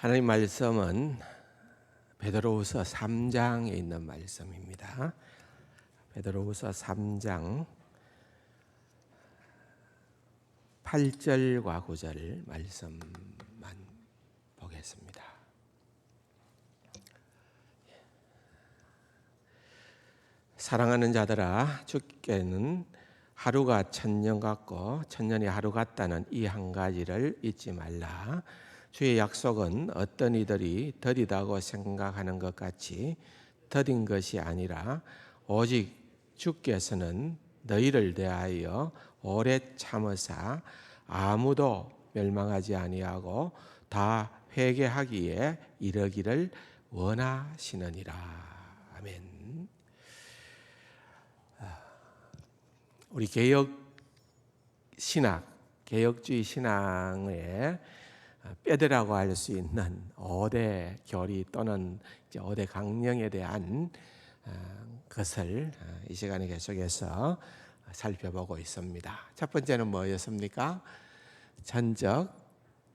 하나님 말씀은 베드로후서 3장에 있는 말씀입니다. 베드로후서 3장 8절과 9절 말씀만 보겠습니다. 사랑하는 자들아, 주께는 하루가 천년 같고 천년이 하루 같다는 이 한 가지를 잊지 말라. 주의 약속은 어떤 이들이 더디다고 생각하는 것 같이 더딘 것이 아니라 오직 주께서는 너희를 대하여 오래 참으사 아무도 멸망하지 아니하고 다 회개하기에 이르기를 원하시느니라. 아멘. 우리 개혁주의 신앙의 뼈대라고 할 수 있는 5대 교리 또는 5대 강령에 대한 것을 이 시간에 계속해서 살펴보고 있습니다. 첫 번째는 뭐였습니까? 전적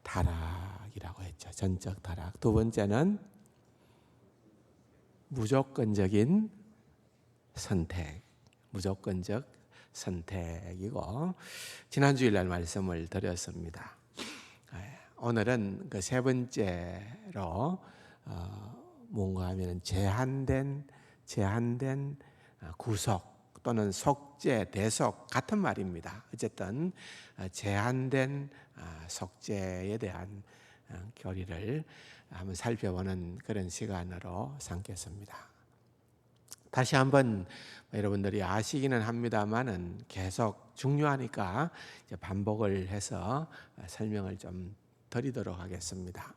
타락이라고 했죠. 전적 타락. 두 번째는 무조건적인 선택. 무조건적 선택이고, 지난 주일날 말씀을 드렸습니다. 오늘은 그 세 번째로 뭔가 하면 제한된 구속 또는 속죄, 대속 같은 말입니다. 어쨌든 제한된 속죄에 대한 교리를 한번 살펴보는 그런 시간으로 삼겠습니다. 다시 한번 여러분들이 아시기는 합니다만은 계속 중요하니까 이제 반복을 해서 설명을 좀 드리도록 하겠습니다.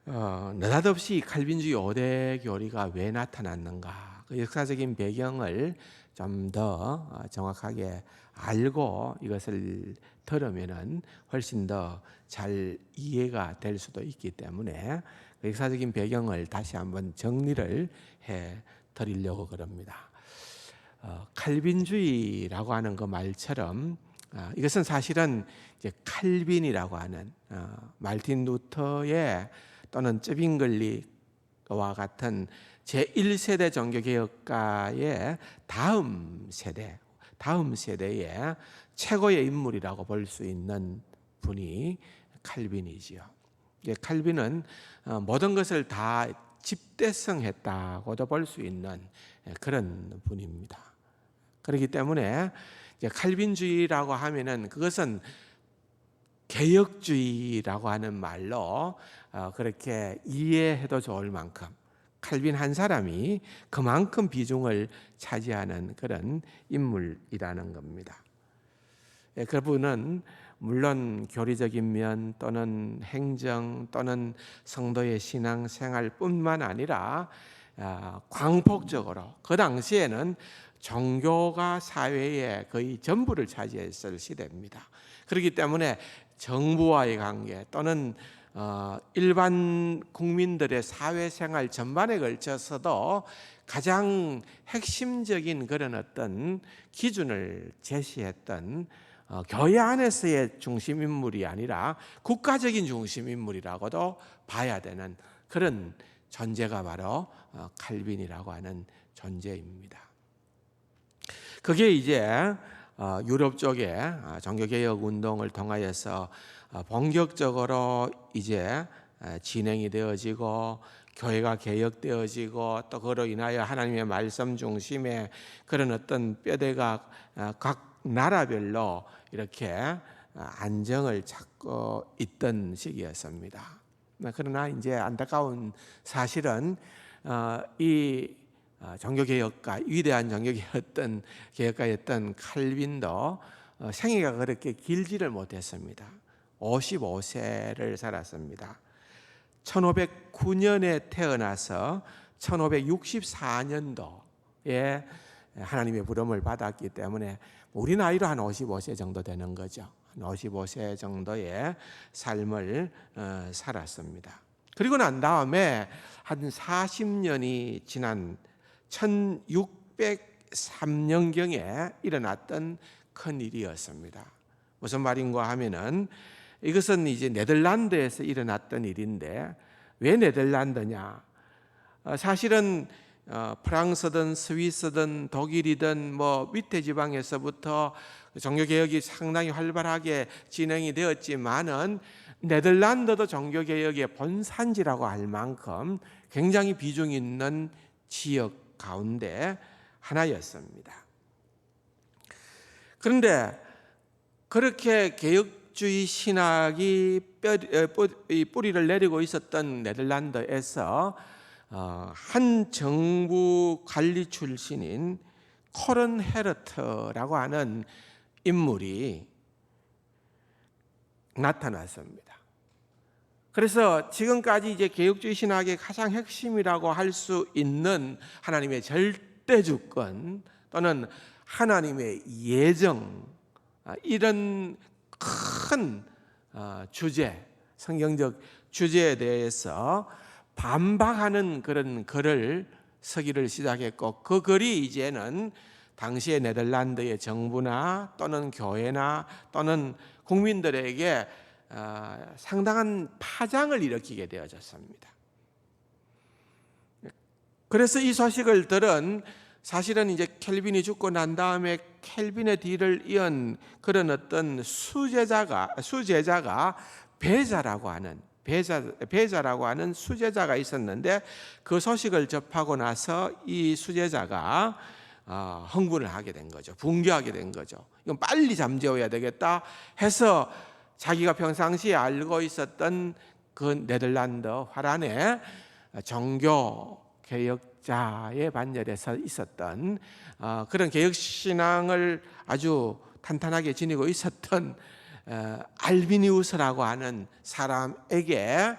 느닷없이 칼빈주의 5대 교리가 왜 나타났는가? 그 역사적인 배경을 좀 더 정확하게 알고 이것을 들으면은 훨씬 더 잘 이해가 될 수도 있기 때문에 그 역사적인 배경을 다시 한번 정리를 해 드리려고 그럽니다. 칼빈주의라고 하는 그 말처럼 이것은 사실은 이제 칼빈이라고 하는 말틴 루터의 또는 쯔빙글리와 같은 제1세대 종교개혁가의 다음 세대의 최고의 인물이라고 볼 수 있는 분이 칼빈이지요. 칼빈은 모든 것을 다 집대성했다고도 볼 수 있는 그런 분입니다. 그렇기 때문에 이제 칼빈주의라고 하면은 그것은 개혁주의라고 하는 말로 그렇게 이해해도 좋을 만큼 칼빈 한 사람이 그만큼 비중을 차지하는 그런 인물이라는 겁니다. 그분은 물론 교리적인 면 또는 행정 또는 성도의 신앙생활뿐만 아니라 광폭적으로 그 당시에는 종교가 사회의 거의 전부를 차지했을 시대입니다. 그렇기 때문에 정부와의 관계 또는 일반 국민들의 사회생활 전반에 걸쳐서도 가장 핵심적인 그런 어떤 기준을 제시했던 교회 안에서의 중심인물이 아니라 국가적인 중심인물이라고도 봐야 되는 그런 존재가 바로 칼빈이라고 하는 존재입니다. 그게 이제 유럽 쪽에 종교개혁 운동을 통하여서 본격적으로 이제 진행이 되어지고 교회가 개혁되어지고 또 그로 인하여 하나님의 말씀 중심의 그런 어떤 뼈대가 각 나라별로 이렇게 안정을 찾고 있던 시기였습니다. 그러나 이제 안타까운 사실은 이 종교개혁가, 위대한 종교개혁가였던 칼빈도 생애가 그렇게 길지를 못했습니다. 55세를 살았습니다. 1509년에 태어나서 1564년도에 하나님의 부름을 받았기 때문에 우리 나이로 한 55세 정도 되는 거죠. 55세 정도의 삶을 살았습니다. 그리고 난 다음에 한 40년이 지난 1603년경에 일어났던 큰 일이었습니다. 무슨 말인가 하면은 이것은 이제 네덜란드에서 일어났던 일인데 왜 네덜란드냐? 사실은 프랑스든 스위스든 독일이든 뭐 밑에 지방에서부터 종교 개혁이 상당히 활발하게 진행이 되었지만은 네덜란드도 종교 개혁의 본산지라고 할 만큼 굉장히 비중 있는 지역 가운데 하나였습니다. 그런데 그렇게 개혁주의 신학이 뿌리를 내리고 있었던 네덜란드에서 한 정부 관리 출신인 코른 헤르트라고 하는 인물이 나타났습니다. 그래서 지금까지 이제 개혁주의 신학의 가장 핵심이라고 할 수 있는 하나님의 절대 주권 또는 하나님의 예정, 이런 큰 주제, 성경적 주제에 대해서 반박하는 그런 글을 쓰기를 시작했고, 그 글이 이제는 당시의 네덜란드의 정부나 또는 교회나 또는 국민들에게 상당한 파장을 일으키게 되어졌습니다. 그래서 이 소식을 들은, 사실은 이제 켈빈이 죽고 난 다음에 켈빈의 뒤를 이은 그런 어떤 수제자가 베자라고 하는 수제자가 있었는데, 그 소식을 접하고 나서 이 수제자가 흥분을 하게 된 거죠. 분개하게 된 거죠. 이건 빨리 잠재워야 되겠다 해서 자기가 평상시에 알고 있었던 그 네덜란드 화란의 종교 개혁자의 반열에서 있었던 그런 개혁신앙을 아주 탄탄하게 지니고 있었던 알비니우스라고 하는 사람에게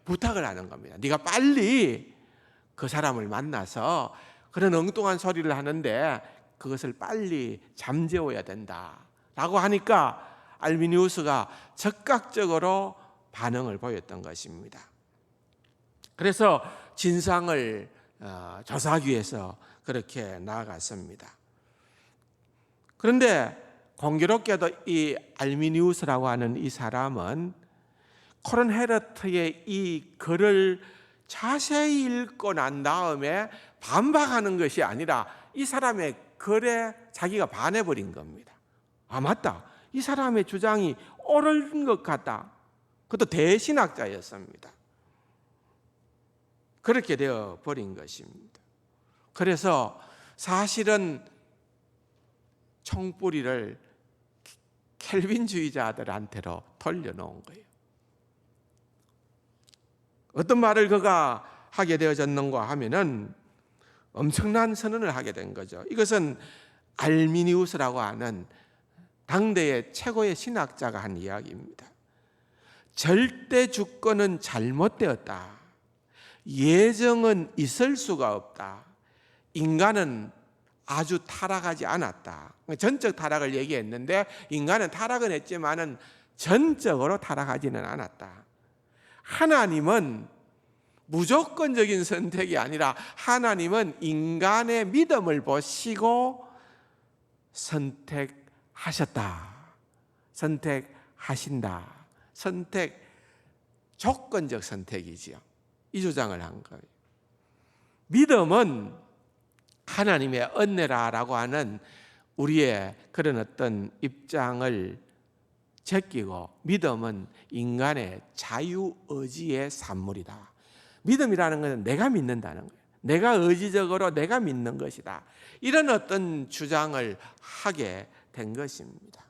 부탁을 하는 겁니다. 네가 빨리 그 사람을 만나서 그런 엉뚱한 소리를 하는데 그것을 빨리 잠재워야 된다라고 하니까 알비니우스가 적극적으로 반응을 보였던 것입니다. 그래서 진상을 조사하기 위해서 그렇게 나아갔습니다. 그런데 공교롭게도 이 알비니우스라고 하는 이 사람은 코른 헤르트의 이 글을 자세히 읽고 난 다음에 반박하는 것이 아니라 이 사람의 글에 자기가 반해버린 겁니다. 맞다, 이 사람의 주장이 옳은 것 같다. 그것도 대신학자였습니다. 그렇게 되어 버린 것입니다. 그래서 사실은 총뿌리를 켈빈주의자들한테로 돌려놓은 거예요. 어떤 말을 그가 하게 되어졌는가 하면은 엄청난 선언을 하게 된 거죠. 이것은 알미니우스라고 하는 당대의 최고의 신학자가 한 이야기입니다. 절대 주권은 잘못되었다. 예정은 있을 수가 없다. 인간은 아주 타락하지 않았다. 전적 타락을 얘기했는데 인간은 타락은 했지만은 전적으로 타락하지는 않았다. 하나님은 무조건적인 선택이 아니라 하나님은 인간의 믿음을 보시고 선택하셨다. 선택하신다. 조건적 선택이지요. 이 주장을 한 거예요. 믿음은 하나님의 은혜라고 하는 우리의 그런 어떤 입장을 제끼고, 믿음은 인간의 자유의지의 산물이다. 믿음이라는 것은 내가 믿는다는 거예요. 내가 의지적으로 내가 믿는 것이다. 이런 어떤 주장을 하게 된 것입니다.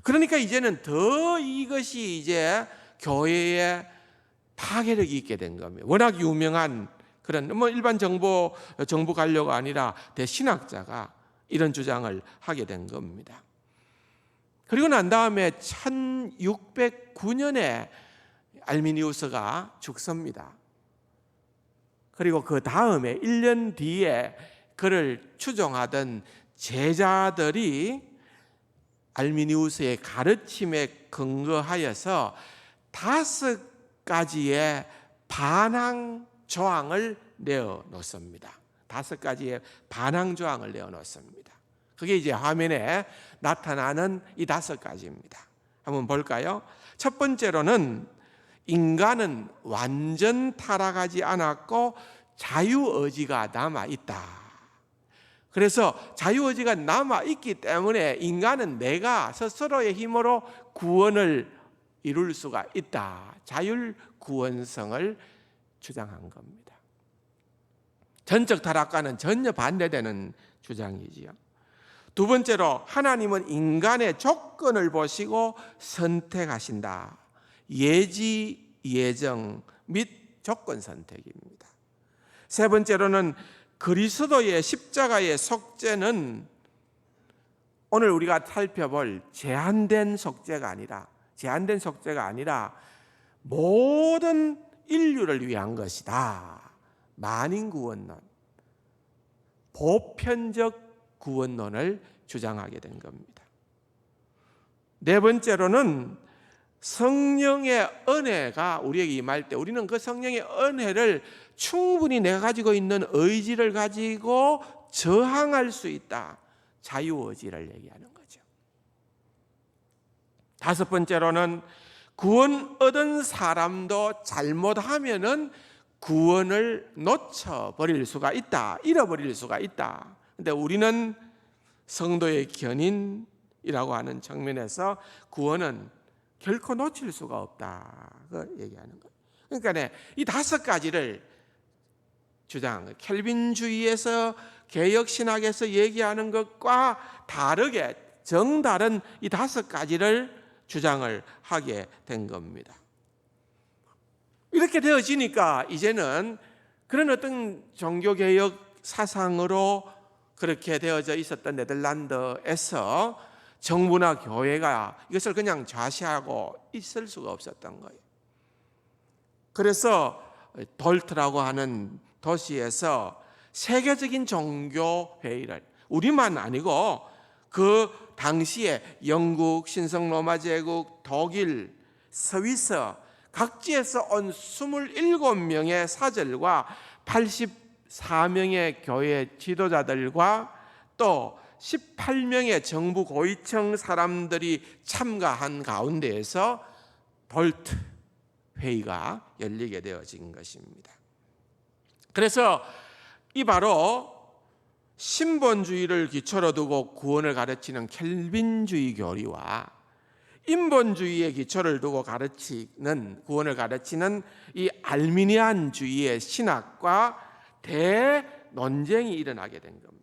그러니까 이제는 더 이것이 이제 교회에 파괴력이 있게 된 겁니다. 워낙 유명한 그런 일반 정부 관료가 아니라 대신학자가 이런 주장을 하게 된 겁니다. 그리고 난 다음에 1609년에 알미니우스가 죽습니다. 그리고 그 다음에 1년 뒤에 그를 추종하던 제자들이 알미니우스의 가르침에 근거하여서 5가지의 반항 조항을 내어놓습니다. 5가지의 반항 조항을 내어놓습니다. 그게 이제 화면에 나타나는 이 5가지입니다. 한번 볼까요? 첫 번째로는 인간은 완전 타락하지 않았고 자유의지가 남아있다. 그래서 자유의지가 남아있기 때문에 인간은 내가 스스로의 힘으로 구원을 이룰 수가 있다. 자율구원성을 주장한 겁니다. 전적 타락과는 전혀 반대되는 주장이지요. 두 번째로 하나님은 인간의 조건을 보시고 선택하신다. 예지, 예정 및 조건 선택입니다. 세 번째로는 그리스도의 십자가의 속죄는 오늘 우리가 살펴볼 제한된 속죄가 아니라 모든 인류를 위한 것이다. 만인구원론, 보편적 구원론을 주장하게 된 겁니다. 네 번째로는 성령의 은혜가 우리에게 임할 때 우리는 그 성령의 은혜를 충분히 내가 가지고 있는 의지를 가지고 저항할 수 있다. 자유의지를 얘기하는 거죠. 다섯 번째로는 구원 얻은 사람도 잘못하면은 구원을 놓쳐버릴 수가 있다. 잃어버릴 수가 있다. 근데 우리는 성도의 견인이라고 하는 측면에서 구원은 결코 놓칠 수가 없다. 그 얘기하는 거예요. 그러니까 이 다섯 가지를 주장한 거예요. 켈빈주의에서 개혁신학에서 얘기하는 것과 다르게 정다른 이 다섯 가지를 주장을 하게 된 겁니다. 이렇게 되어지니까 이제는 그런 어떤 종교개혁 사상으로 그렇게 되어져 있었던 네덜란드에서 정부나 교회가 이것을 그냥 좌시하고 있을 수가 없었던 거예요. 그래서 돌트라고 하는 도시에서 세계적인 종교회의를, 우리만 아니고 그 당시에 영국, 신성로마 제국, 독일, 스위스 각지에서 온 27명의 사절과 84명의 교회 지도자들과 또 18명의 정부 고위층 사람들이 참가한 가운데에서 돌트 회의가 열리게 되어진 것입니다. 그래서 이 바로 신본주의를 기초로 두고 구원을 가르치는 켈빈주의 교리와 인본주의의 기초를 두고 구원을 가르치는 이 알미니안주의의 신학과 대논쟁이 일어나게 된 겁니다.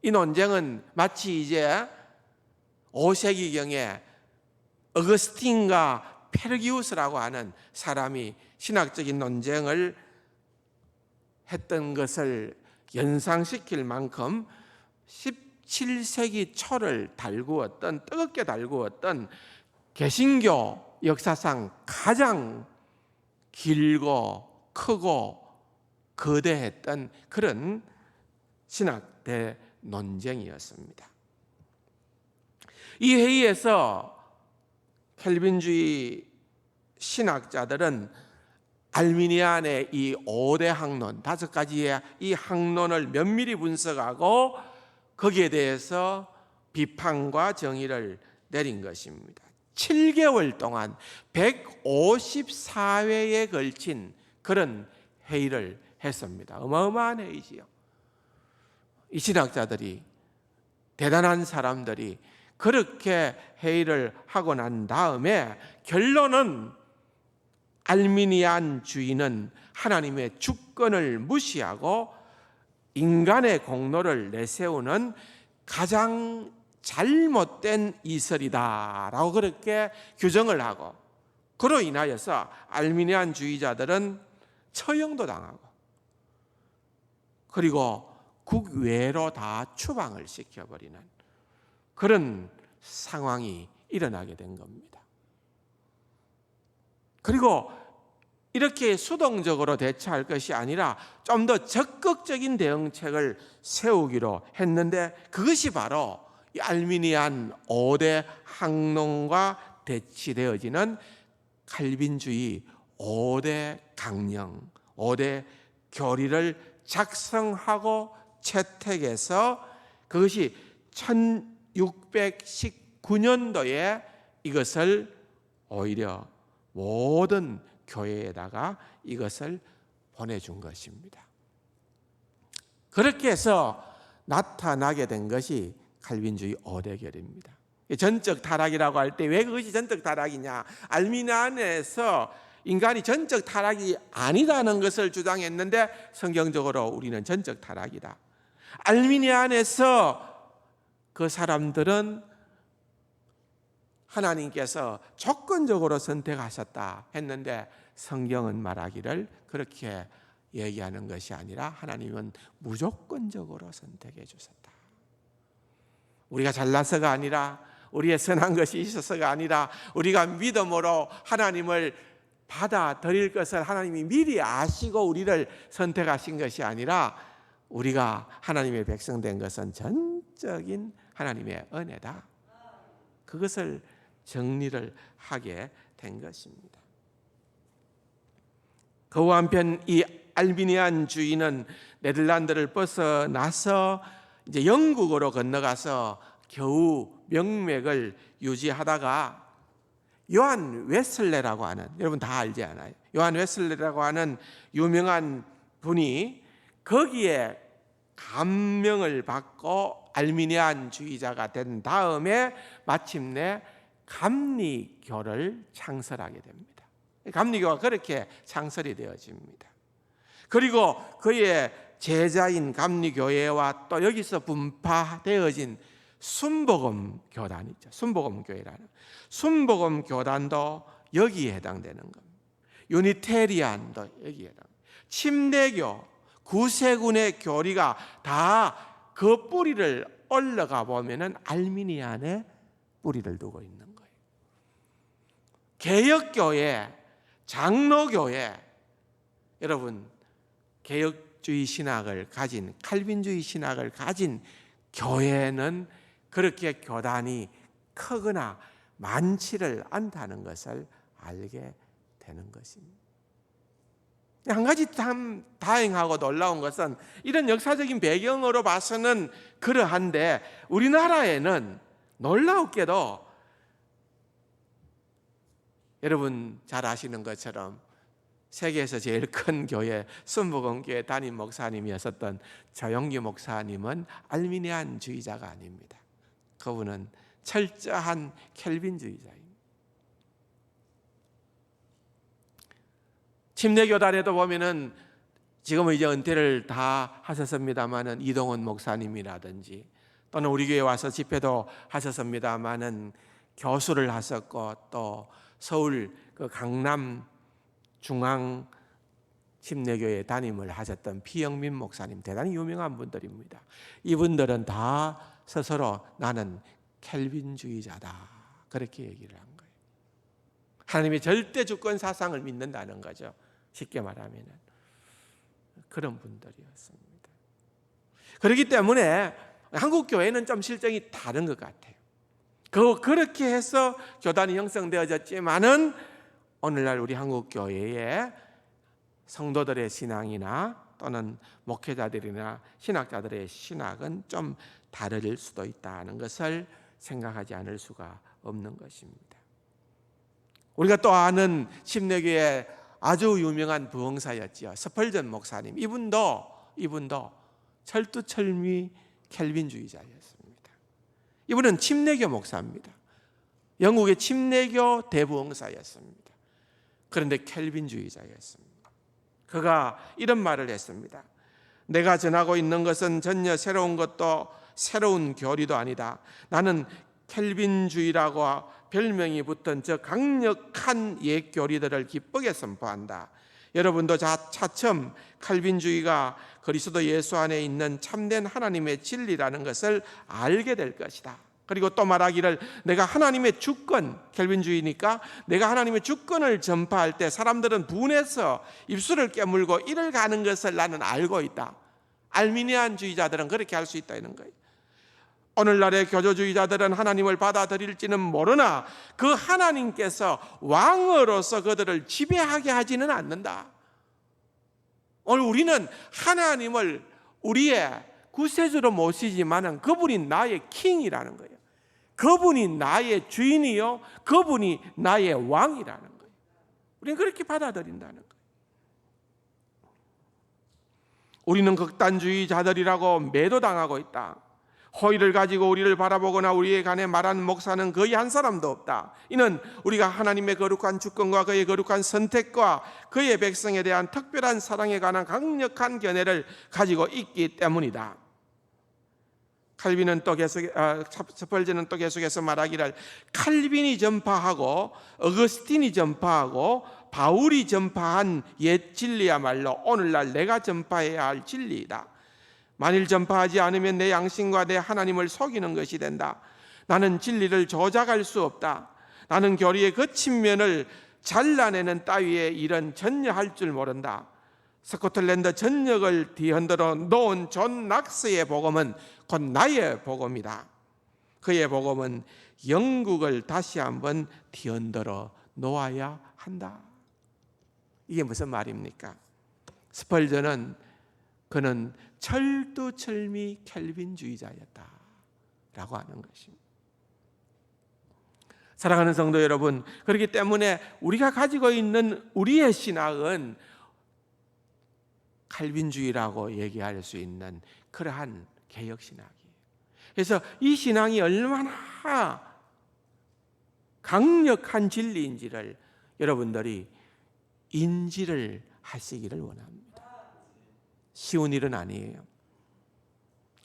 이 논쟁은 마치 이제 5세기경에 어거스틴과 페르기우스라고 하는 사람이 신학적인 논쟁을 했던 것을 연상시킬 만큼 17세기 초를 뜨겁게 달구었던 개신교 역사상 가장 길고 크고 거대했던 그런 신학 대논쟁이었습니다. 이 회의에서 켈빈주의 신학자들은 알미니안의 이 5대 학론, 5가지의 이 학론을 면밀히 분석하고 거기에 대해서 비판과 정의를 내린 것입니다. 7개월 동안 154회에 걸친 그런 회의를 했습니다. 어마어마한 회의지요. 이 신학자들이, 대단한 사람들이 그렇게 회의를 하고 난 다음에 결론은 알미니안주의는 하나님의 주권을 무시하고 인간의 공로를 내세우는 가장 잘못된 이설이다라고 그렇게 규정을 하고, 그로 인하여서 알미니안주의자들은 처형도 당하고 그리고 국외로 다 추방을 시켜버리는 그런 상황이 일어나게 된 겁니다. 그리고 이렇게 수동적으로 대처할 것이 아니라 좀 더 적극적인 대응책을 세우기로 했는데, 그것이 바로 이 알미니안 5대 학론과 대치되어지는 칼빈주의 5대 강령, 5대 교리를 작성하고 채택해서 그것이 1619년도에 이것을 오히려 모든 교회에다가 이것을 보내준 것입니다. 그렇게 해서 나타나게 된 것이 칼빈주의 오대결입니다. 전적 타락이라고 할 때 왜 그것이 전적 타락이냐? 알미니안에서 인간이 전적 타락이 아니다는 것을 주장했는데 성경적으로 우리는 전적 타락이다. 알미니안에서 그 사람들은 하나님께서 조건적으로 선택하셨다 했는데 성경은 말하기를 그렇게 얘기하는 것이 아니라 하나님은 무조건적으로 선택해 주셨다. 우리가 잘나서가 아니라 우리의 선한 것이 있어서가 아니라 우리가 믿음으로 하나님을 받아들일 것을 하나님이 미리 아시고 우리를 선택하신 것이 아니라 우리가 하나님의 백성 된 것은 전적인 하나님의 은혜다. 그것을 정리를 하게 된 것입니다. 그와 한편 이 알비니안 주의는 네덜란드를 벗어나서 이제 영국으로 건너가서 겨우 명맥을 유지하다가 요한 웨슬레라고 하는, 여러분 다 알지 않아요? 요한 웨슬레라고 하는 유명한 분이 거기에 감명을 받고 알미니안 주의자가 된 다음에 마침내 감리교를 창설하게 됩니다. 감리교가 그렇게 창설이 되어집니다. 그리고 그의 제자인 감리교회와 또 여기서 분파되어진 순복음 교단이죠. 순복음 교회라는 순복음 교단도 여기에 해당되는 겁니다. 유니테리안도 여기에 해당합니다. 침례교, 구세군의 교리가 다 그 뿌리를 올라가 보면은 알미니안에 뿌리를 두고 있는 거예요. 개혁교회, 장로교회, 여러분 개혁주의 신학을 가진 칼빈주의 신학을 가진 교회는 그렇게 교단이 크거나 많지를 않다는 것을 알게 되는 것입니다. 한 가지 참 다행하고 놀라운 것은 이런 역사적인 배경으로 봐서는 그러한데 우리나라에는 놀라웠게도 여러분 잘 아시는 것처럼 세계에서 제일 큰 교회 순복음교회 담임 목사님이었던 조영규 목사님은 알미니안주의자가 아닙니다. 그분은 철저한 켈빈주의자입니다. 침례교단에도 보면은 지금은 이제 은퇴를 다 하셨습니다마는 이동원 목사님이라든지 또는 우리 교회 와서 집회도 하셨습니다마는 교수를 하셨고 또 서울 그 강남 중앙 침례교회 담임을 하셨던 피영민 목사님 대단히 유명한 분들입니다. 이분들은 다 스스로 나는 켈빈주의자다 그렇게 얘기를 한 거예요. 하나님의 절대 주권 사상을 믿는다는 거죠. 쉽게 말하면 그런 분들이었습니다. 그렇기 때문에 한국 교회는 좀 실정이 다른 것 같아요. 그렇게 해서 교단이 형성되어졌지만은 오늘날 우리 한국 교회의 성도들의 신앙이나 또는 목회자들이나 신학자들의 신학은 좀 다를 수도 있다는 것을 생각하지 않을 수가 없는 것입니다. 우리가 또 아는 침례교의 아주 유명한 부흥사였지요. 스펄전 목사님. 이분도 철두철미 켈빈주의자였습니다. 이분은 침례교 목사입니다. 영국의 침례교 대부흥사였습니다. 그런데 켈빈주의자였습니다. 그가 이런 말을 했습니다. 내가 전하고 있는 것은 전혀 새로운 것도 새로운 교리도 아니다. 나는 켈빈주의라고 별명이 붙은 저 강력한 옛 교리들을 기쁘게 선포한다. 여러분도 차츰 칼빈주의가 그리스도 예수 안에 있는 참된 하나님의 진리라는 것을 알게 될 것이다. 그리고 또 말하기를 내가 하나님의 주권, 켈빈주의니까 내가 하나님의 주권을 전파할 때 사람들은 분해서 입술을 깨물고 이를 가는 것을 나는 알고 있다. 알미니안주의자들은 그렇게 할 수 있다 이런 거예요. 오늘날의 교조주의자들은 하나님을 받아들일지는 모르나 그 하나님께서 왕으로서 그들을 지배하게 하지는 않는다. 오늘 우리는 하나님을 우리의 구세주로 모시지만은 그분이 나의 킹이라는 거예요. 그분이 나의 주인이요 그분이 나의 왕이라는 거예요. 우리는 그렇게 받아들인다는 거예요. 우리는 극단주의자들이라고 매도당하고 있다. 호의를 가지고 우리를 바라보거나 우리에 관해 말하는 목사는 거의 한 사람도 없다. 이는 우리가 하나님의 거룩한 주권과 그의 거룩한 선택과 그의 백성에 대한 특별한 사랑에 관한 강력한 견해를 가지고 있기 때문이다. 칼빈은 또 계속 스펄전은 또 계속해서 말하기를 칼빈이 전파하고 어거스틴이 전파하고 바울이 전파한 옛 진리야말로 오늘날 내가 전파해야 할 진리이다. 만일 전파하지 않으면 내 양심과 내 하나님을 속이는 것이 된다. 나는 진리를 조작할 수 없다. 나는 교리의 거친 면을 잘라내는 따위의 일은 전혀 할 줄 모른다. 스코틀랜드 전역을 뒤흔들어 놓은 존 낙스의 복음은 곧 나의 복음이다. 그의 복음은 영국을 다시 한번 뒤흔들어 놓아야 한다. 이게 무슨 말입니까? 스펄전은 그는 철두철미 켈빈주의자였다라고 하는 것입니다. 사랑하는 성도 여러분, 그렇기 때문에 우리가 가지고 있는 우리의 신앙은 칼빈주의라고 얘기할 수 있는 그러한 개혁신학이에요. 그래서 이 신앙이 얼마나 강력한 진리인지를 여러분들이 인지를 하시기를 원합니다. 쉬운 일은 아니에요.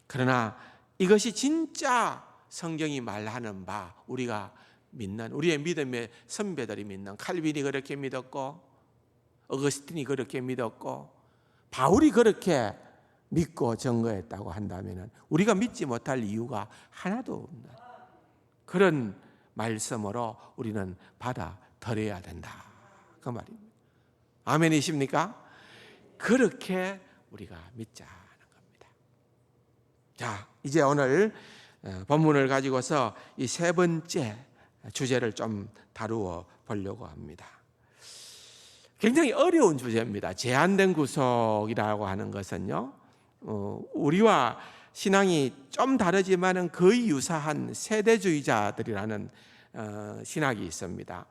그러나 이것이 진짜 성경이 말하는 바, 우리가 믿는 우리의 믿음의 선배들이 믿는 칼빈이 그렇게 믿었고 어거스틴이 그렇게 믿었고 바울이 그렇게 믿고 증거했다고 한다면 우리가 믿지 못할 이유가 하나도 없는 그런 말씀으로 우리는 받아들여야 된다, 그 말입니다. 아멘이십니까? 그렇게 우리가 믿자는 겁니다. 자, 이제 오늘 본문을 가지고서 이 세 번째 주제를 좀 다루어 보려고 합니다. 굉장히 어려운 주제입니다. 제한된 구속이라고 하는 것은요, 우리와 신앙이 좀 다르지만은 거의 유사한 세대주의자들이라는 신학이 있습니다.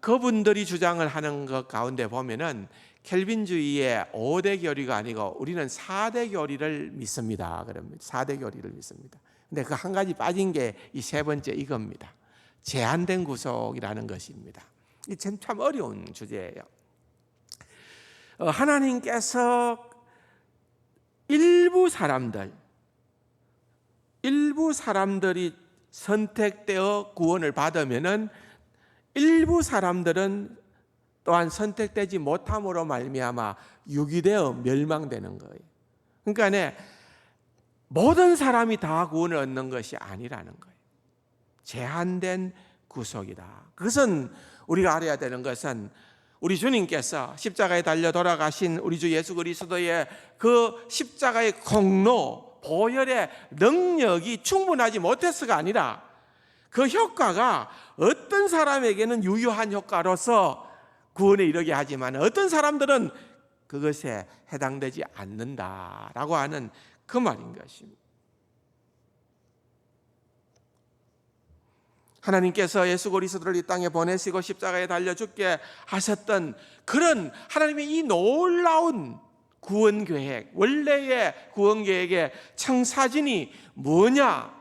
그분들이 주장을 하는 것 가운데 보면은 켈빈주의의 5대 교리가 아니고 우리는 4대 교리를 믿습니다. 그럽니다. 4대 교리를 믿습니다. 근데 그 한 가지 빠진 게 이 세 번째 이겁니다. 제한된 구속이라는 것입니다. 이 참 어려운 주제예요. 하나님께서 일부 사람들이 선택되어 구원을 받으면은 일부 사람들은 또한 선택되지 못함으로 말미암아 유기되어 멸망되는 거예요. 그러니까 모든 사람이 다 구원을 얻는 것이 아니라는 거예요. 제한된 구속이다. 그것은 우리가 알아야 되는 것은 우리 주님께서 십자가에 달려 돌아가신 우리 주 예수 그리스도의 그 십자가의 공로, 보혈의 능력이 충분하지 못해서가 아니라 그 효과가 어떤 사람에게는 유효한 효과로서 구원에 이르게 하지만 어떤 사람들은 그것에 해당되지 않는다라고 하는 그 말인 것입니다. 하나님께서 예수 그리스도를 이 땅에 보내시고 십자가에 달려 죽게 하셨던 그런 하나님의 이 놀라운 구원 계획, 원래의 구원 계획의 청사진이 뭐냐?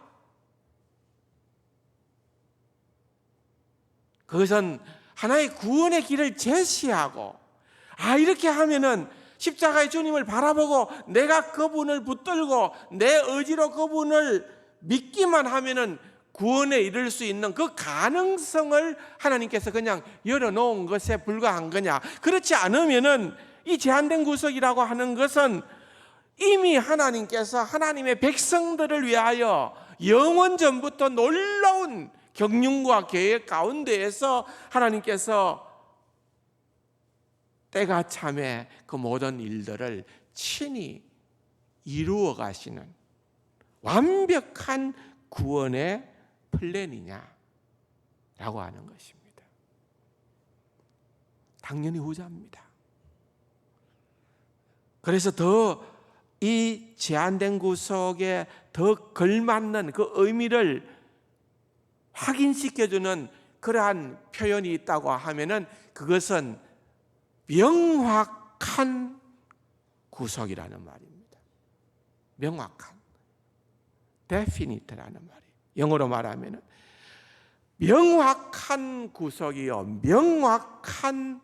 그것은 하나의 구원의 길을 제시하고, 이렇게 하면은 십자가의 주님을 바라보고 내가 그분을 붙들고 내 의지로 그분을 믿기만 하면은 구원에 이를 수 있는 그 가능성을 하나님께서 그냥 열어놓은 것에 불과한 거냐? 그렇지 않으면은 이 제한된 구속이라고 하는 것은 이미 하나님께서 하나님의 백성들을 위하여 영원 전부터 놀라운 경륜과 계획 가운데에서 하나님께서 때가 참에 그 모든 일들을 친히 이루어 가시는 완벽한 구원의 플랜이냐라고 하는 것입니다. 당연히 후자입니다. 그래서 더 이 제한된 구속에 더 걸맞는 그 의미를 확인시켜주는 그러한 표현이 있다고 하면은 그것은 명확한 구속이라는 말입니다. 명확한, definite라는 말이에요. 영어로 말하면은 명확한 구속이요, 명확한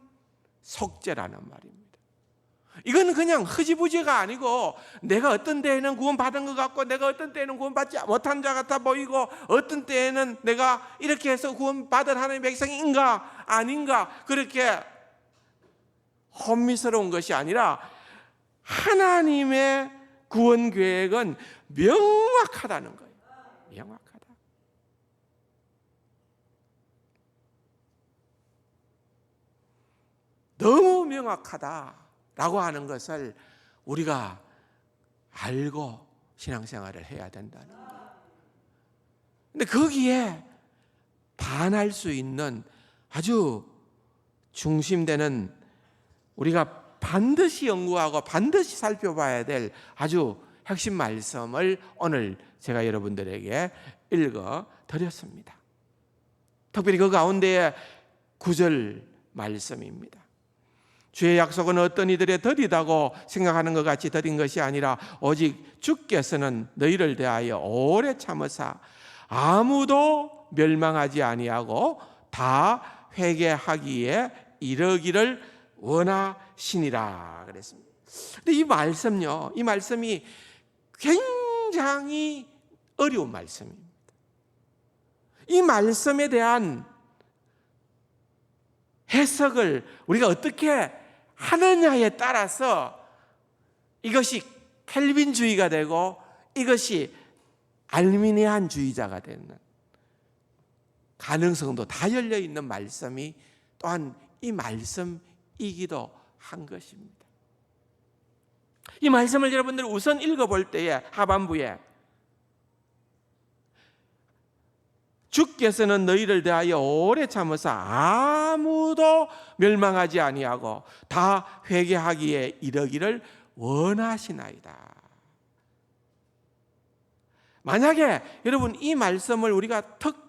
속죄라는 말입니다. 이건 그냥 흐지부지가 아니고 내가 어떤 때에는 구원받은 것 같고 내가 어떤 때에는 구원받지 못한 자 같아 보이고 어떤 때에는 내가 이렇게 해서 구원받은 하나님의 백성인가 아닌가 그렇게 혼미스러운 것이 아니라 하나님의 구원 계획은 명확하다는 거예요. 명확하다. 너무 명확하다라고 하는 것을 우리가 알고 신앙생활을 해야 된다는 거예요. 근데 거기에 반할 수 있는 아주 중심되는 우리가 반드시 연구하고 반드시 살펴봐야 될 아주 핵심 말씀을 오늘 제가 여러분들에게 읽어 드렸습니다. 특별히 그 가운데에 9절 말씀입니다. 주의 약속은 어떤 이들의 더디다고 생각하는 것 같이 더딘 것이 아니라 오직 주께서는 너희를 대하여 오래 참으사 아무도 멸망하지 아니하고 다 회개하기에 이르기를 원하시니라 그랬습니다. 근데 이 말씀요, 이 말씀이 굉장히 어려운 말씀입니다. 이 말씀에 대한 해석을 우리가 어떻게 하느냐에 따라서 이것이 켈빈주의가 되고 이것이 알미니안주의자가 되는 가능성도 다 열려 있는 말씀이 또한 이 말씀이기도 한 것입니다. 이 말씀을 여러분들 우선 읽어볼 때에 하반부에 주께서는 너희를 대하여 오래 참으사 아무도 멸망하지 아니하고 다 회개하기에 이르기를 원하시나이다. 만약에 여러분 이 말씀을 우리가 턱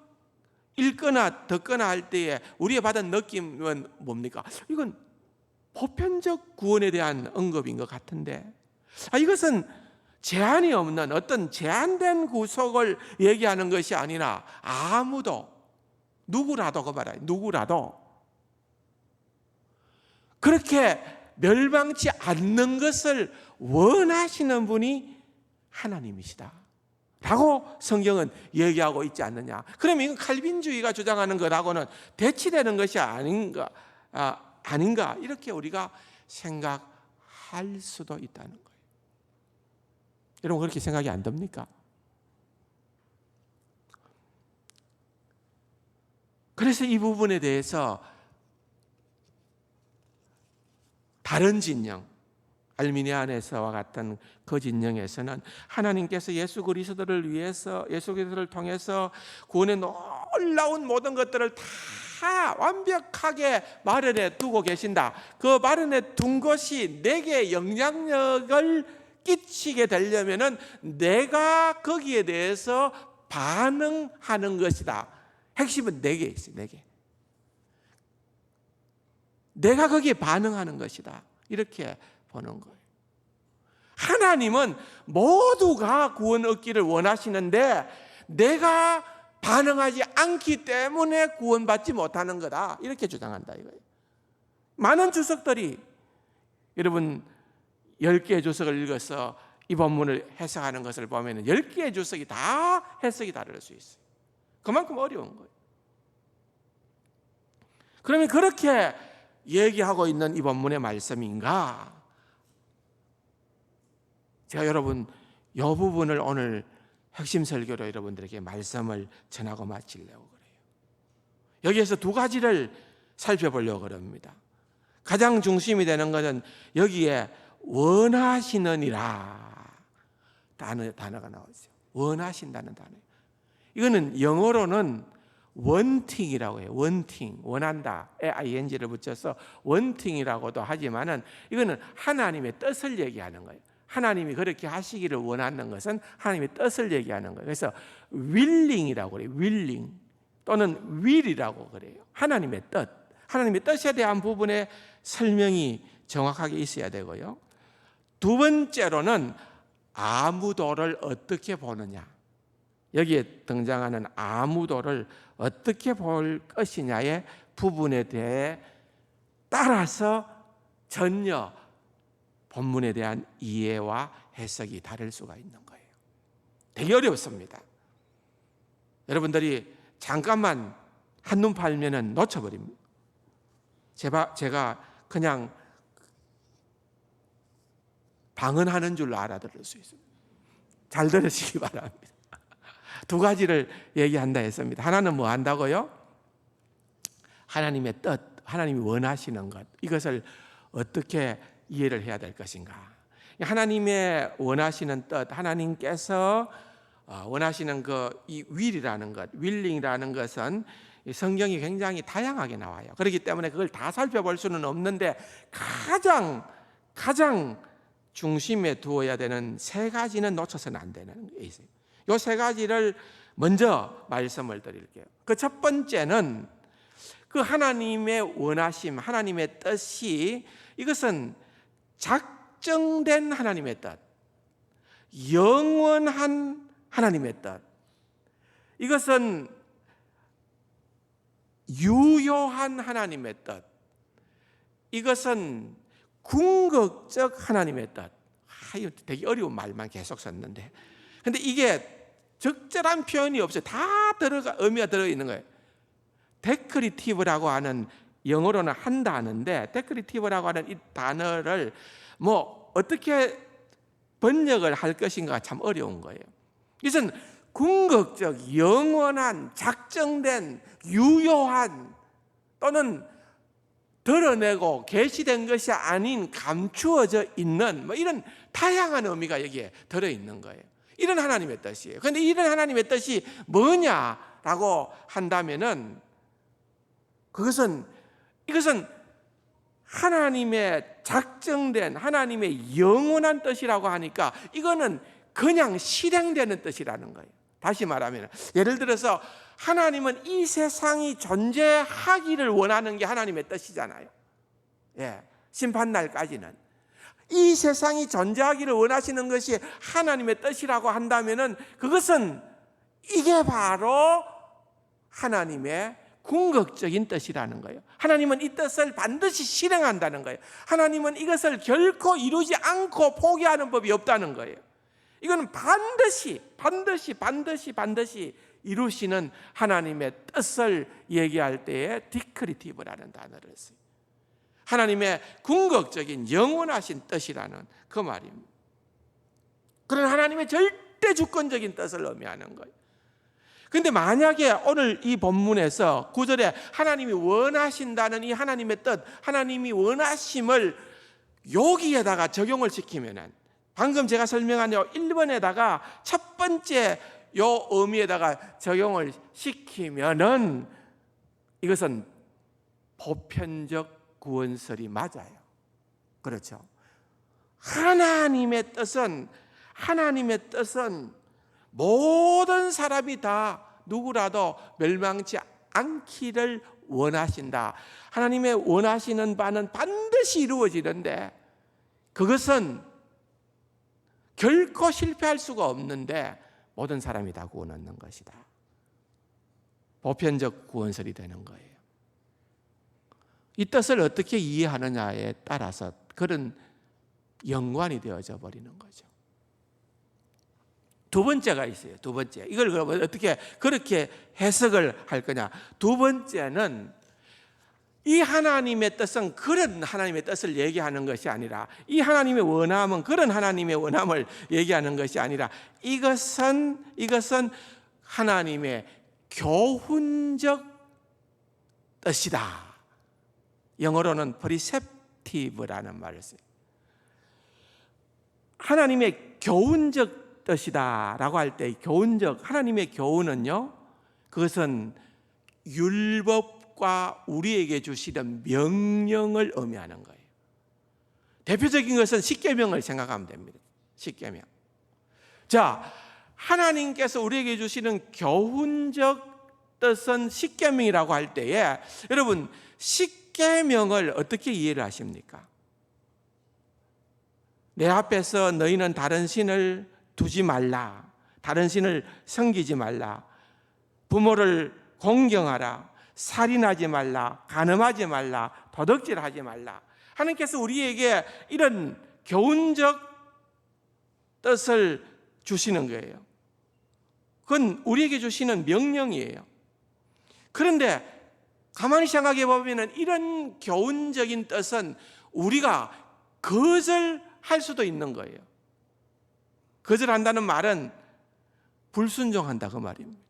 읽거나 듣거나 할 때에 우리가 받은 느낌은 뭡니까? 이건 보편적 구원에 대한 언급인 것 같은데 이것은 제한이 없는 어떤 제한된 구속을 얘기하는 것이 아니라 아무도 누구라도 그 말이에요. 누구라도 그렇게 멸망치 않는 것을 원하시는 분이 하나님이시다 라고 성경은 얘기하고 있지 않느냐. 그러면 이건 칼빈주의가 주장하는 것하고는 대치되는 것이 아닌가 이렇게 우리가 생각할 수도 있다는 거예요. 여러분 그렇게 생각이 안 듭니까? 그래서 이 부분에 대해서 다른 진영, 알미니안에서와 같은 그 진영에서는 하나님께서 예수 그리스도를 위해서 예수 그리스도를 통해서 구원의 놀라운 모든 것들을 다 완벽하게 마련해 두고 계신다. 그 마련해 둔 것이 내게 영향력을 끼치게 되려면은 내가 거기에 대해서 반응하는 것이다. 핵심은 내게 있어요. 내가 거기에 반응하는 것이다. 이렇게 보는 거예요. 하나님은 모두가 구원 얻기를 원하시는데 내가 반응하지 않기 때문에 구원받지 못하는 거다. 이렇게 주장한다 이거예요. 많은 주석들이 여러분 10개의 주석을 읽어서 이 본문을 해석하는 것을 보면 10개의 주석이 다 해석이 다를 수 있어요. 그만큼 어려운 거예요. 그러면 그렇게 얘기하고 있는 이 본문의 말씀인가? 제가 여러분 이 부분을 오늘 핵심 설교로 여러분들에게 말씀을 전하고 마치려고 그래요. 여기에서 두 가지를 살펴보려고 합니다. 가장 중심이 되는 것은 여기에 원하시느니라 단어가 나오죠. 원하신다는 단어. 이거는 영어로는 wanting이라고 해요. wanting, 원한다에 ing를 붙여서 wanting이라고도 하지만은 이거는 하나님의 뜻을 얘기하는 거예요. 하나님이 그렇게 하시기를 원하는 것은 하나님의 뜻을 얘기하는 거예요. 그래서 willing이라고 그래요. willing, 또는 will이라고 그래요. 하나님의 뜻, 하나님의 뜻에 대한 부분에 설명이 정확하게 있어야 되고요. 두 번째로는 아무도를 어떻게 보느냐, 여기에 등장하는 아무도를 어떻게 볼 것이냐의 부분에 대해 따라서 전혀 본문에 대한 이해와 해석이 다를 수가 있는 거예요. 되게 어렵습니다. 여러분들이 잠깐만 한눈 팔면은 놓쳐버립니다. 제가 그냥 방언하는 줄로 알아들을 수 있습니다. 잘 들으시기 바랍니다. 두 가지를 얘기한다 했습니다. 하나는 뭐 한다고요? 하나님의 뜻, 하나님이 원하시는 것, 이것을 어떻게 이해를 해야 될 것인가. 하나님의 원하시는 뜻, 하나님께서 원하시는 이 will이라는 것, willing이라는 것은 성경이 굉장히 다양하게 나와요. 그렇기 때문에 그걸 다 살펴볼 수는 없는데 가장 중심에 두어야 되는 세 가지는 놓쳐서는 안 되는 게 있어요. 이 세 가지를 먼저 말씀을 드릴게요. 그 첫 번째는 그 하나님의 원하심, 하나님의 뜻이, 이것은 작정된 하나님의 뜻, 영원한 하나님의 뜻, 이것은 유효한 하나님의 뜻, 이것은 궁극적 하나님의 뜻. 이거 되게 어려운 말만 계속 썼는데, 근데 이게 적절한 표현이 없어요. 다 의미가 들어있는 거예요. 데크리티브라고 하는, 영어로는 한 단어인데, 데크리티브라고 하는 이 단어를 뭐 어떻게 번역을 할 것인가 참 어려운 거예요. 이것은 궁극적, 영원한, 작정된, 유효한, 또는 드러내고 계시된 것이 아닌 감추어져 있는 뭐 이런 다양한 의미가 여기에 들어있는 거예요. 이런 하나님의 뜻이에요. 그런데 이런 하나님의 뜻이 뭐냐라고 한다면은 이것은 하나님의 작정된, 하나님의 영원한 뜻이라고 하니까 이거는 그냥 실행되는 뜻이라는 거예요. 다시 말하면, 예를 들어서 하나님은 이 세상이 존재하기를 원하는 게 하나님의 뜻이잖아요. 심판날까지는 이 세상이 존재하기를 원하시는 것이 하나님의 뜻이라고 한다면은 그것은 이게 바로 하나님의 궁극적인 뜻이라는 거예요. 하나님은 이 뜻을 반드시 실행한다는 거예요. 하나님은 이것을 결코 이루지 않고 포기하는 법이 없다는 거예요. 이거는 반드시 이루시는 하나님의 뜻을 얘기할 때에 디크리티브라는 단어를 써요. 하나님의 궁극적인 영원하신 뜻이라는 그 말입니다. 그런 하나님의 절대 주권적인 뜻을 의미하는 거예요. 그런데 만약에 오늘 이 본문에서 9절에 하나님이 원하신다는 이 하나님의 뜻, 하나님이 원하심을 여기에다가 적용을 시키면은, 방금 제가 설명한 요 1번에다가 첫 번째 요 의미에다가 적용을 시키면은 이것은 보편적 구원설이 맞아요. 그렇죠? 하나님의 뜻은 모든 사람이 다 누구라도 멸망치 않기를 원하신다. 하나님의 원하시는 바는 반드시 이루어지는데 그것은 결코 실패할 수가 없는데 모든 사람이 다 구원 얻는 것이다. 보편적 구원설이 되는 거예요. 이 뜻을 어떻게 이해하느냐에 따라서 그런 연관이 되어져 버리는 거죠. 두 번째가 있어요. 두 번째. 이걸 그러면 어떻게 그렇게 해석을 할 거냐. 두 번째는 이 하나님의 뜻은 그런 하나님의 뜻을 얘기하는 것이 아니라, 이 하나님의 원함은 그런 하나님의 원함을 얘기하는 것이 아니라, 이것은 하나님의 교훈적 뜻이다. 영어로는 preceptive라는 말을 써요. 하나님의 교훈적 뜻이다라고 할 때 교훈적, 하나님의 교훈은요, 그것은 율법과 우리에게 주시는 명령을 의미하는 거예요. 대표적인 것은 십계명을 생각하면 됩니다. 십계명. 자, 하나님께서 우리에게 주시는 교훈적 뜻은 십계명이라고 할 때에 여러분 십계명을 어떻게 이해를 하십니까? 내 앞에서 너희는 다른 신을 두지 말라, 다른 신을 섬기지 말라, 부모를 공경하라, 살인하지 말라, 간음하지 말라, 도둑질하지 말라. 하나님께서 우리에게 이런 교훈적 뜻을 주시는 거예요. 그건 우리에게 주시는 명령이에요. 그런데 가만히 생각해 보면 이런 교훈적인 뜻은 우리가 거절할 수도 있는 거예요. 거절한다는 말은 불순종한다 그 말입니다.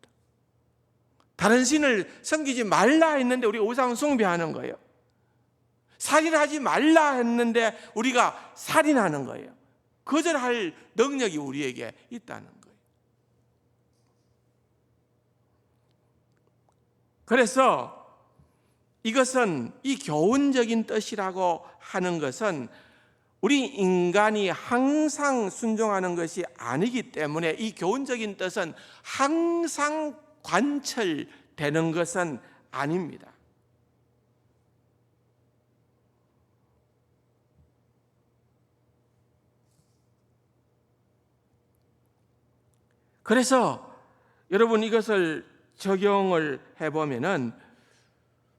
다른 신을 섬기지 말라 했는데 우리가 우상 숭배하는 거예요. 살인하지 말라 했는데 우리가 살인하는 거예요. 거절할 능력이 우리에게 있다는 거예요. 그래서 이것은 이 교훈적인 뜻이라고 하는 것은 우리 인간이 항상 순종하는 것이 아니기 때문에 이 교훈적인 뜻은 항상 관철되는 것은 아닙니다. 그래서 여러분 이것을 적용을 해보면은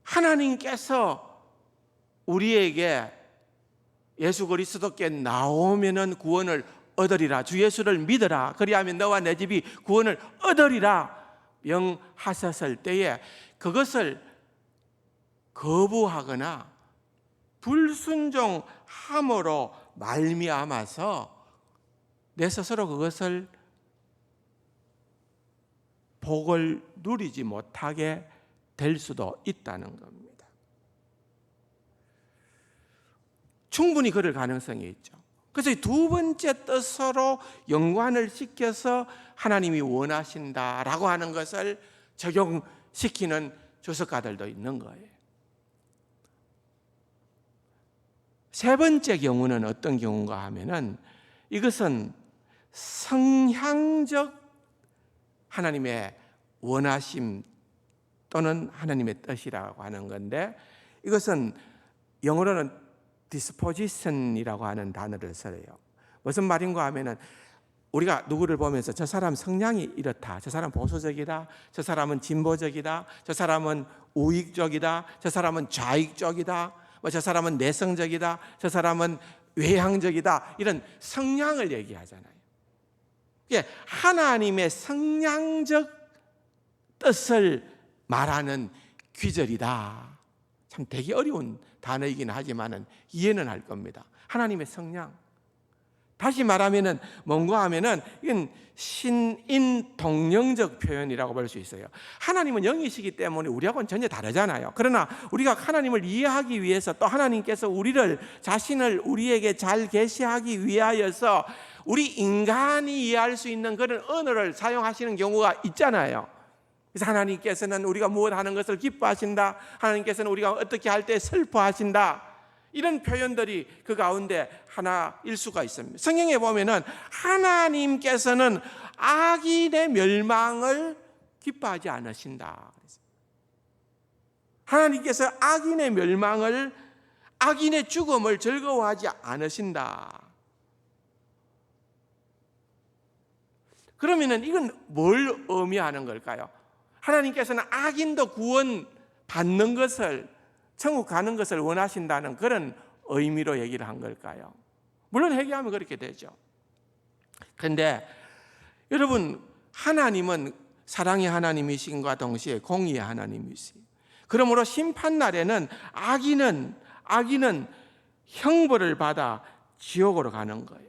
하나님께서 우리에게 예수 그리스도께 나오면은 구원을 얻으리라, 주 예수를 믿으라, 그리하면 너와 내 집이 구원을 얻으리라 명하셨을 때에 그것을 거부하거나 불순종함으로 말미암아서 내 스스로 그것을 복을 누리지 못하게 될 수도 있다는 겁니다. 충분히 그럴 가능성이 있죠. 그래서 이 두 번째 뜻으로 연관을 시켜서 하나님이 원하신다라고 하는 것을 적용시키는 주석가들도 있는 거예요. 세 번째 경우는 어떤 경우인가 하면은 이것은 성향적 하나님의 원하심 또는 하나님의 뜻이라고 하는 건데 이것은 영어로는 disposition이라고 하는 단어를 써요. 무슨 말인가 하면은 우리가 누구를 보면서 저 사람 성향이 이렇다, 저 사람 보수적이다, 저 사람은 진보적이다, 저 사람은 우익적이다, 저 사람은 좌익적이다, 저 사람은 내성적이다, 저 사람은 외향적이다, 이런 성향을 얘기하잖아요. 하나님의 성향적 뜻을 말하는 귀절이다. 참 되게 어려운 단어이긴 하지만은 이해는 할 겁니다. 하나님의 성향. 다시 말하면은 뭔가 하면은 이건 신인 동령적 표현이라고 볼 수 있어요. 하나님은 영이시기 때문에 우리하고는 전혀 다르잖아요. 그러나 우리가 하나님을 이해하기 위해서 또 하나님께서 자신을 우리에게 잘 계시하기 위하여서 우리 인간이 이해할 수 있는 그런 언어를 사용하시는 경우가 있잖아요. 그래서 하나님께서는 우리가 무엇 하는 것을 기뻐하신다, 하나님께서는 우리가 어떻게 할 때 슬퍼하신다, 이런 표현들이 그 가운데 하나일 수가 있습니다. 성경에 보면은 하나님께서는 악인의 멸망을 기뻐하지 않으신다. 하나님께서 악인의 멸망을, 악인의 죽음을 즐거워하지 않으신다. 그러면은 이건 뭘 의미하는 걸까요? 하나님께서는 악인도 구원 받는 것을, 천국 가는 것을 원하신다는 그런 의미로 얘기를 한 걸까요? 물론 회개하면 그렇게 되죠. 그런데 여러분, 하나님은 사랑의 하나님이신과 동시에 공의의 하나님이시죠. 그러므로 심판날에는 악인은 형벌을 받아 지옥으로 가는 거예요.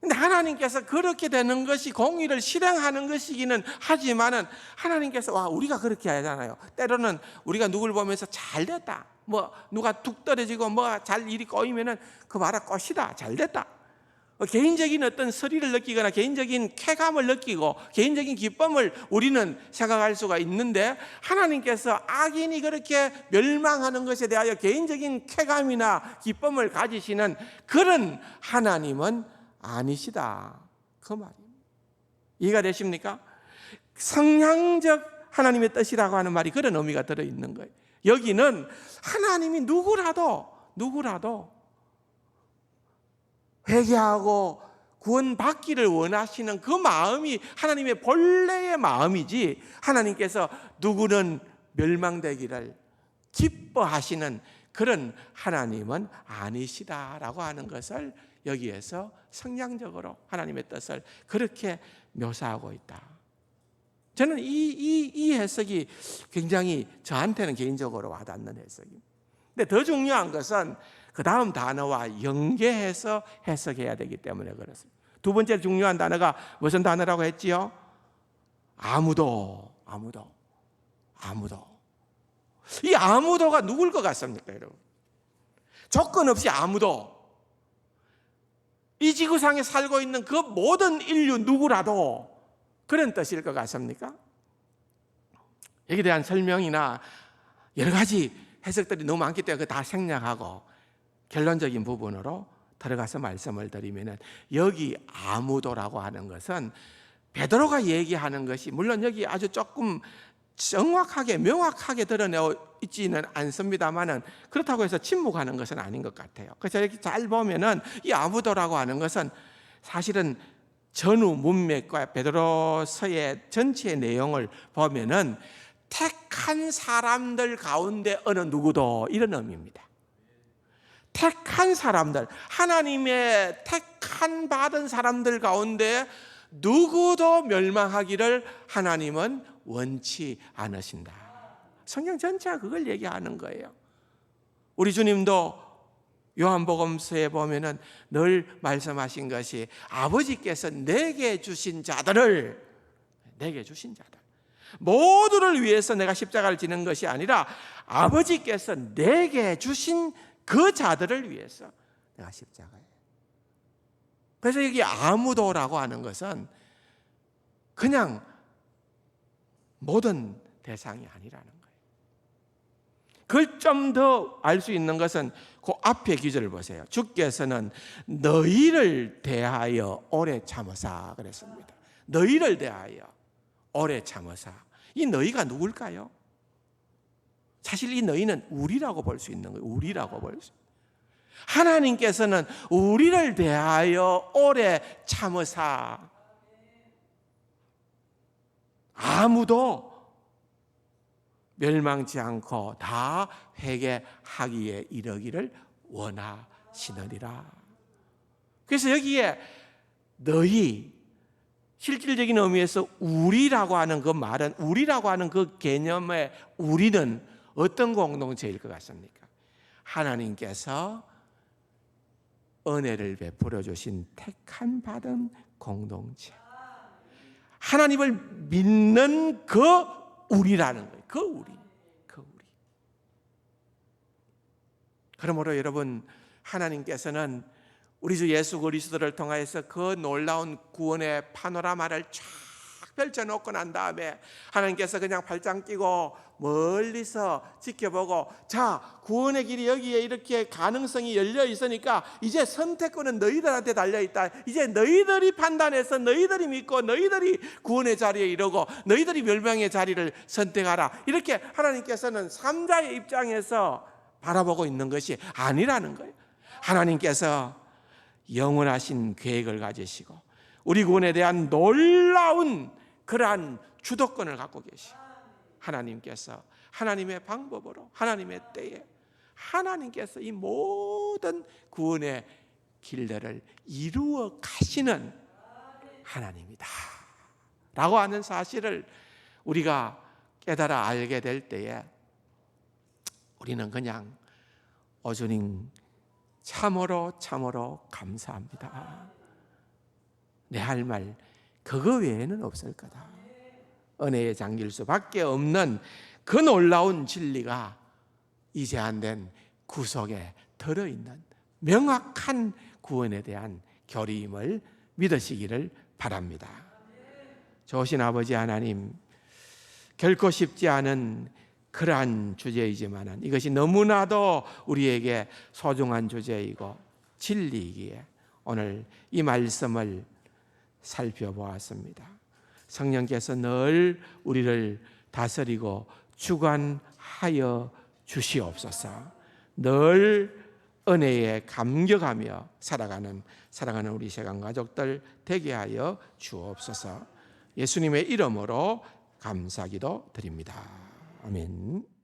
근데 하나님께서 그렇게 되는 것이 공의를 실행하는 것이기는 하지만은 하나님께서 우리가 그렇게 하잖아요. 때로는 우리가 누굴 보면서 잘 됐다, 누가 툭 떨어지고 잘 일이 꼬이면은 그 봐라 꽃이다, 잘 됐다, 개인적인 어떤 서리를 느끼거나 개인적인 쾌감을 느끼고 개인적인 기쁨을 우리는 생각할 수가 있는데, 하나님께서 악인이 그렇게 멸망하는 것에 대하여 개인적인 쾌감이나 기쁨을 가지시는 그런 하나님은 아니시다, 그 말입니다. 이해가 되십니까? 성향적 하나님의 뜻이라고 하는 말이 그런 의미가 들어있는 거예요. 여기는 하나님이 누구라도 회개하고 구원받기를 원하시는 그 마음이 하나님의 본래의 마음이지, 하나님께서 누구는 멸망되기를 기뻐하시는 그런 하나님은 아니시다라고 하는 것을 여기에서 성량적으로 하나님의 뜻을 그렇게 묘사하고 있다. 저는 이 해석이 굉장히 저한테는 개인적으로 와닿는 해석입니다. 근데 더 중요한 것은 그 다음 단어와 연계해서 해석해야 되기 때문에 그렇습니다. 두 번째 중요한 단어가 무슨 단어라고 했지요? 아무도. 이 아무도가 누굴 것 같습니까, 여러분? 조건 없이 아무도. 이 지구상에 살고 있는 그 모든 인류 누구라도 그런 뜻일 것 같습니까? 여기에 대한 설명이나 여러 가지 해석들이 너무 많기 때문에 다 생략하고 결론적인 부분으로 들어가서 말씀을 드리면, 여기 아무도라고 하는 것은 베드로가 얘기하는 것이 물론 여기 아주 조금 정확하게 명확하게 드러내어 있지는 않습니다만은 그렇다고 해서 침묵하는 것은 아닌 것 같아요. 그래서 이렇게 잘 보면은 이 아무도라고 하는 것은 사실은 전후 문맥과 베드로서의 전체 내용을 보면은 택한 사람들 가운데 어느 누구도, 이런 의미입니다. 택한 사람들, 하나님의 택한 받은 사람들 가운데 누구도 멸망하기를 하나님은 원치 않으신다. 성경 전체가 그걸 얘기하는 거예요. 우리 주님도 요한복음서에 보면은 늘 말씀하신 것이 아버지께서 내게 주신 자들, 모두를 위해서 내가 십자가를 지는 것이 아니라 아버지께서 내게 주신 그 자들을 위해서 내가 십자가에. 그래서 여기 아무도라고 하는 것은 그냥 모든 대상이 아니라는 거예요. 그걸 좀 더 알 수 있는 것은 그 앞에 기절을 보세요. 주께서는 너희를 대하여 오래 참으사 그랬습니다. 너희를 대하여 오래 참으사. 이 너희가 누굴까요? 사실 이 너희는 우리라고 볼 수 있는 거예요. 우리라고 볼 수. 하나님께서는 우리를 대하여 오래 참으사 아무도 멸망치 않고 다 회개하기에 이르기를 원하시느니라. 그래서 여기에 너희, 실질적인 의미에서 우리라고 하는 그 말은, 우리라고 하는 그 개념의 우리는 어떤 공동체일 것 같습니까? 하나님께서 은혜를 베풀어 주신 택한 받은 공동체, 하나님을 믿는 그 우리라는 거예요. 그 우리. 그러므로 여러분, 하나님께서는 우리 주 예수 그리스도를 통하여서 그 놀라운 구원의 파노라마를 쫙 펼쳐놓고 난 다음에 하나님께서 그냥 발장 끼고 멀리서 지켜보고, 자, 구원의 길이 여기에 이렇게 가능성이 열려 있으니까 이제 선택권은 너희들한테 달려있다. 이제 너희들이 판단해서 너희들이 믿고 너희들이 구원의 자리에 이르고 너희들이 멸망의 자리를 선택하라. 이렇게 하나님께서는 3자의 입장에서 바라보고 있는 것이 아니라는 거예요. 하나님께서 영원하신 계획을 가지시고 우리 구원에 대한 놀라운 그러한 주도권을 갖고 계시고, 하나님께서 하나님의 방법으로 하나님의 때에 하나님께서 이 모든 구원의 길들을 이루어 가시는 하나님이다 라고 하는 사실을 우리가 깨달아 알게 될 때에 우리는 그냥 주님 참으로 감사합니다. 내 할 말 그거 외에는 없을 거다. 은혜의 장길 수밖에 없는 그 놀라운 진리가 이 제한된 구속에 들어있는 명확한 구원에 대한 교리임을 믿으시기를 바랍니다. 좋으신 아버지 하나님, 결코 쉽지 않은 그러한 주제이지만 이것이 너무나도 우리에게 소중한 주제이고 진리이기에 오늘 이 말씀을 살펴보았습니다. 성령께서 늘 우리를 다스리고 주관하여 주시옵소서. 늘 은혜에 감격하며 살아가는 사랑하는 우리 세간 가족들 되게 하여 주옵소서. 예수님의 이름으로 감사기도 드립니다. 아멘.